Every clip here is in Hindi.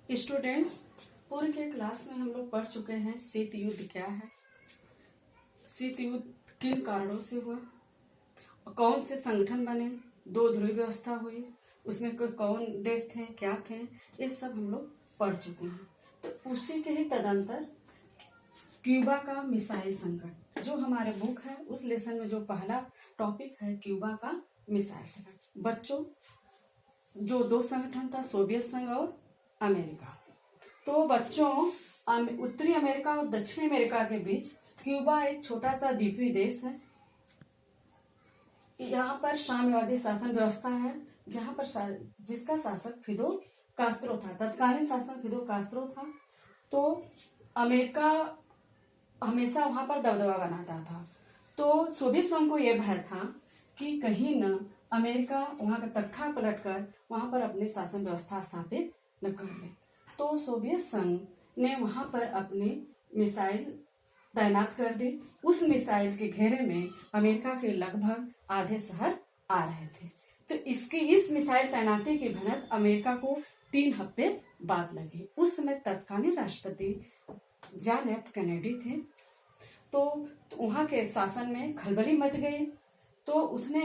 स्टूडेंट्स, पूर्व के क्लास में हम लोग पढ़ चुके हैं शीत युद्ध क्या है, शीत युद्ध किन कारणों से हुआ, कौन से संगठन बने, दो ध्रुव व्यवस्था हुई, उसमें कौन देश थे, क्या थे, ये सब हम लोग पढ़ चुके हैं। तो उसी के ही तदंतर क्यूबा का मिसाइल संकट जो हमारे बुक है, उस लेसन में जो पहला टॉपिक है क्यूबा का मिसाइल संकट। बच्चों, जो दो संगठन था, सोवियत संघ और अमेरिका। तो बच्चों, उत्तरी अमेरिका और दक्षिणी अमेरिका के बीच क्यूबा एक छोटा सा द्वीपीय देश है। यहाँ पर साम्यवादी शासन व्यवस्था है, जहाँ पर जिसका शासक फिदेल कास्त्रो था, तत्कालीन शासक फिदेल कास्त्रो था। तो अमेरिका हमेशा वहां पर दबदबा बनाता था। तो सोवियत संघ को यह भय था कि कहीं न अमेरिका वहां का तख्ता पलटकर वहां पर अपने शासन व्यवस्था स्थापित न कर ले। तो सोवियत संघ ने वहां पर अपने मिसाइल तैनात कर दी। उस मिसाइल के घेरे में अमेरिका के लगभग आधे शहर आ रहे थे। तो इस मिसाइल तैनाती की भनक अमेरिका को 3 हफ्ते बाद लगी। उस समय तत्कालीन राष्ट्रपति जॉन एफ कैनेडी थे। तो वहां के शासन में खलबली मच गई। तो उसने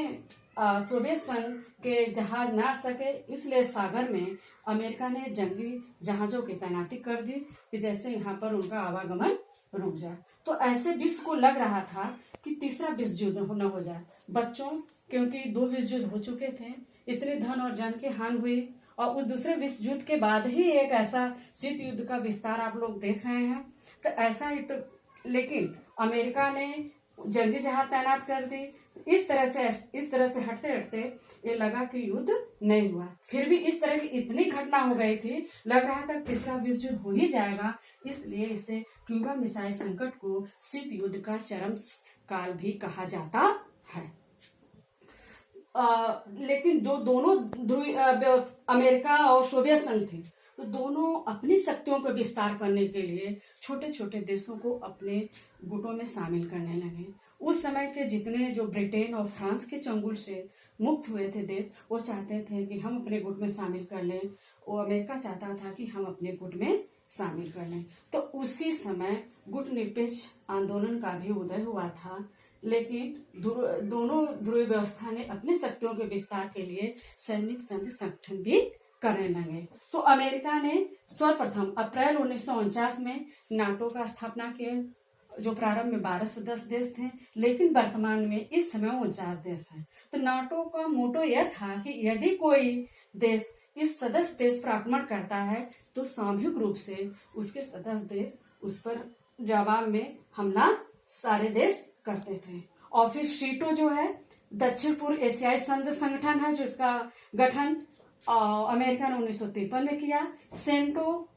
सोवियत संघ के जहाज ना आ सके, इसलिए सागर में अमेरिका ने जंगी जहाजों की तैनाती कर दी कि जैसे यहाँ पर उनका आवागमन रुक जाए। तो ऐसे विश्व को लग रहा था कि तीसरा विश्व युद्ध न हो जाए। बच्चों, क्योंकि 2 विश्व युद्ध हो चुके थे, इतने धन और जन की हानि हुई, और उस दूसरे विश्व युद्ध के बाद ही एक ऐसा शीत युद्ध का विस्तार आप लोग देख रहे हैं। तो ऐसा ही तो, लेकिन अमेरिका ने जंगी जहाज तैनात कर दी। इस तरह से हटते हटते ये लगा कि युद्ध नहीं हुआ। फिर भी इस तरह की इतनी घटना हो गई थी, लग रहा था तीसरा विश्व युद्ध हो ही जाएगा। इसलिए इसे क्यूबा मिसाइल संकट को शीत युद्ध का चरम काल भी कहा जाता है। लेकिन जो दोनों अमेरिका और सोवियत संघ थे, तो दोनों अपनी शक्तियों को विस्तार करने के लिए छोटे छोटे देशों को अपने गुटों में शामिल करने लगे। उस समय के जितने जो ब्रिटेन और फ्रांस के चंगुल से मुक्त हुए थे देश, वो चाहते थे कि हम अपने गुट में शामिल कर लें। वो अमेरिका चाहता था कि हम अपने गुट में शामिल कर लें। तो उसी समय गुट निरपेक्ष आंदोलन का भी उदय हुआ था। लेकिन दोनों ध्रुव व्यवस्था ने अपनी शक्तियों के विस्तार के लिए सैनिक संघ संगठन भी करने लगे। तो अमेरिका ने सर्वप्रथम अप्रैल 1949 में नाटो का स्थापना किया, जो प्रारंभ में 12 सदस्य देश थे, लेकिन वर्तमान में इस समय 49 देश हैं। तो नाटो का मोटो यह था कि यदि कोई देश इस सदस्य देश पर आक्रमण करता है, तो सामूहिक रूप से उसके सदस्य देश उस पर जवाब में हमला सारे देश करते थे। और फिर सीटो जो है, दक्षिण पूर्व एशियाई संघ संगठन है, जो इसका गठन अमेरिका ने 1953 में किया। सेंटो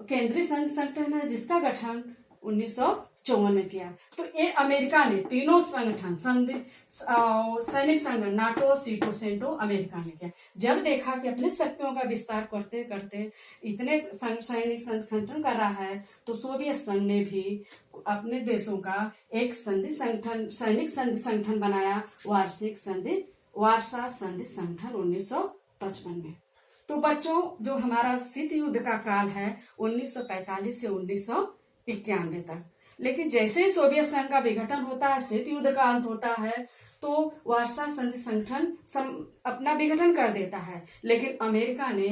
केंद्रीय संघ संगठन है, जिसका गठन 1954 में किया। तो ये अमेरिका ने तीनों संगठन सैनिक संगठन नाटो, सीटो, सेंटो अमेरिका ने किया। जब देखा कि अपने शक्तियों का विस्तार करते करते इतने सैनिक संगठन कर रहा है, तो सोवियत संघ ने भी अपने देशों का एक सैनिक संधि संगठन बनाया, वार्सा संधि संगठन 1955 में। तो बच्चों, जो हमारा शीत युद्ध का काल है 1945 से 1991 तक। लेकिन जैसे ही सोवियत संघ का विघटन होता है, शीत युद्ध का अंत होता है, तो वार्सा संधि संगठन अपना विघटन कर देता है। लेकिन अमेरिका ने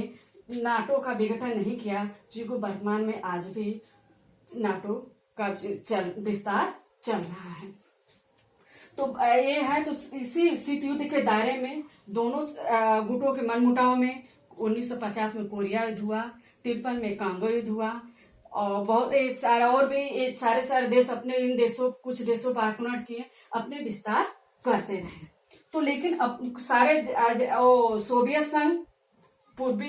नाटो का विघटन नहीं किया, जिसको वर्तमान में आज भी नाटो का विस्तार चल रहा है। तो ये है, तो इसी शीत युद्ध के दायरे में दोनों गुटों के मनमुटाव में 1950 में कोरिया युद्ध हुआ, 53 में कांगो युद्ध हुआ, और बहुत सारा और भी सारे देश अपने कुछ देशों पर आक्रमण किए, अपने विस्तार करते रहे। तो लेकिन अब सारे सोवियत संघ पूर्वी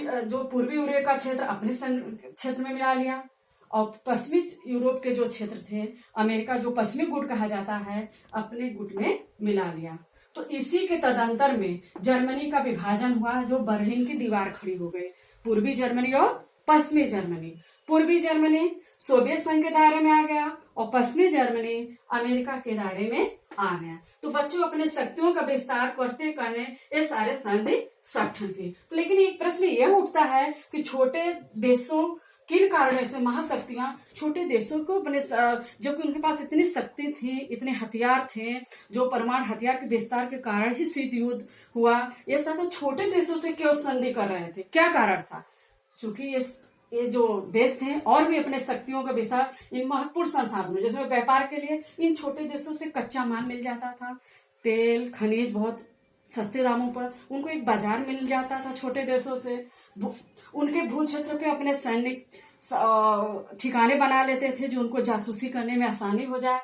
यूरोप का क्षेत्र अपने क्षेत्र में मिला लिया, और पश्चिमी यूरोप के जो क्षेत्र थे, अमेरिका जो पश्चिमी गुट कहा जाता है, अपने गुट में मिला लिया। तो इसी के तदंतर में जर्मनी का विभाजन हुआ, जो बर्लिन की दीवार खड़ी हो गई। पूर्वी जर्मनी और पश्चिमी जर्मनी। पूर्वी जर्मनी सोवियत संघ के दायरे में आ गया, और पश्चिमी जर्मनी अमेरिका के दायरे में आ गया। तो बच्चों अपने शक्तियों का विस्तार करते करने ये सारे संधि संगठन के। तो लेकिन एक प्रश्न यह उठता है कि छोटे देशों किन कारणों से महाशक्तियां छोटे देशों को अपने, जो कि उनके पास इतनी शक्ति थी, इतने हथियार थे, जो परमाणु हथियार के विस्तार के कारण ही शीत युद्ध हुआ, ये सब तो छोटे देशों से क्यों संधि कर रहे थे? क्या कारण था? क्योंकि ये जो देश थे और भी अपने शक्तियों का विस्तार इन महत्वपूर्ण संसाधनों, जिसमें व्यापार के लिए इन छोटे देशों से कच्चा माल मिल जाता था, तेल खनिज बहुत सस्ते दामों पर उनको एक बाजार मिल जाता था छोटे देशों से। उनके भू क्षेत्र पे अपने सैनिक ठिकाने बना लेते थे, जो उनको जासूसी करने में आसानी हो जाए,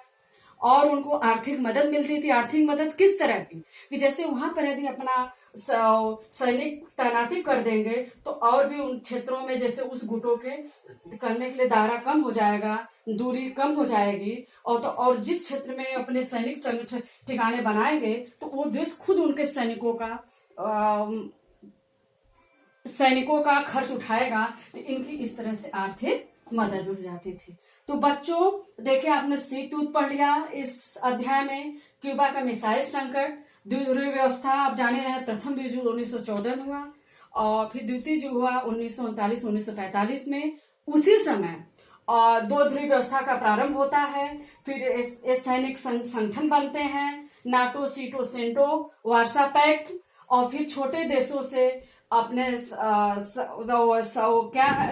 और उनको आर्थिक मदद मिलती थी। आर्थिक मदद किस तरह की कि जैसे वहां पर यदि अपना सैनिक तैनाती कर देंगे तो और भी उन क्षेत्रों में जैसे उस गुटों के करने के लिए दायरा कम हो जाएगा, दूरी कम हो जाएगी, और जिस क्षेत्र में अपने सैनिक संगठन ठिकाने बनाएंगे तो वो देश खुद उनके सैनिकों का खर्च उठाएगा। तो इनकी इस तरह से आर्थिक मदद हो जाती थी। तो बच्चों देखिए, आपने शीत युद्ध पढ़ लिया इस अध्याय में, क्यूबा का मिसाइल संकट, द्विध्रुवीय व्यवस्था आप जाने रहे। प्रथम विश्व युद्ध 1914 में हुआ और फिर द्वितीय जो हुआ 1939-1945 में। उसी समय और दो ध्रुवीय व्यवस्था का प्रारंभ होता है। फिर सैनिक संगठन बनते हैं, नाटो, सीटो, सेंटो, वार्सा पैक्ट, और फिर छोटे देशों से अपने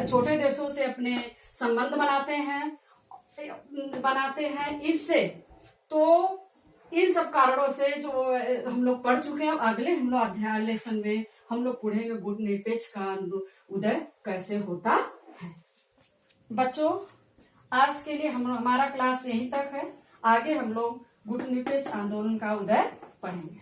छोटे देशों से अपने संबंध बनाते हैं इससे। तो इन सब कारणों से जो हम लोग पढ़ चुके हैं, अगले हम लोग अध्याय लेसन में हम लोग पढ़ेंगे गुट निरपेक्ष का उदय कैसे होता है। बच्चों आज के लिए हमारा क्लास यहीं तक है। आगे हम लोग गुट निरपेक्ष आंदोलन का उदय पढ़ेंगे।